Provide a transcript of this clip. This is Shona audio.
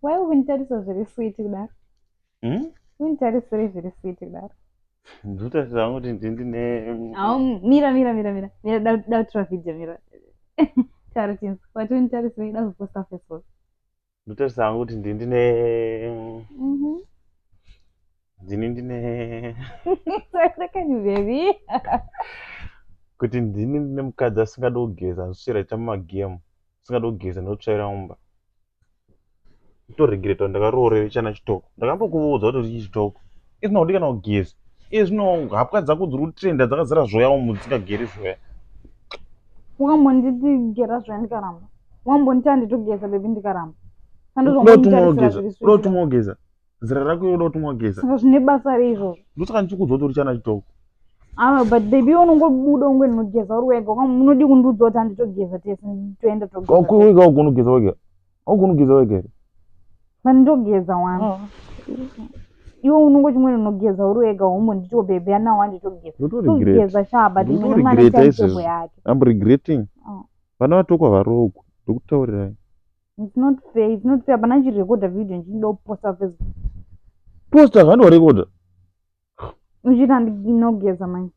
Why wouldn't that is very sweet kudaro? Wouldn't that is very sweet kudaro? Ndotarisira kuti ndine Mira. Dautra video mira. Charity. What wouldn't that is very that post Facebook. ndotarisira kuti ndine Baby. kuti ndine mukadzi asingadi kugeza anoswera aita mumagemu asingadi kugeza ndotsvaira mumba toregreta ndakaroorera chana chitoko ndakambokuudza kuti uri chitoko izvino kuti kana kugeza izvino hapwa dzako dziri kutrenda dzakazara zvoya umu dzisingageri zvoya wakambonditi gera zvoya ndikaramba wakambonditi handitogeza bebi ndikaramba udotumwa kugeza zira rako iro udotumwa kugeza saka zvine basa reizvozvo ndosaka ndichikuudza kuti uri chana chitoko but baby unongobuda ungwe ndinogeza uri wega unodi kundiudza kuti handitogeza tese toenda togeza augonogeza wega augonogeza wega here vanditogeza wani iwe unongo chimwe ndinogeza uri wega umbonditiwo baby anawo handitogeza shaba ndimwene mwana chaitebo yake I'm regretting vana vatoko havarogwa ndokutaurirai it's not fair pana chirekodha video ndichida kuposta Facebook posta vandorekodha uchiti handinogeza manje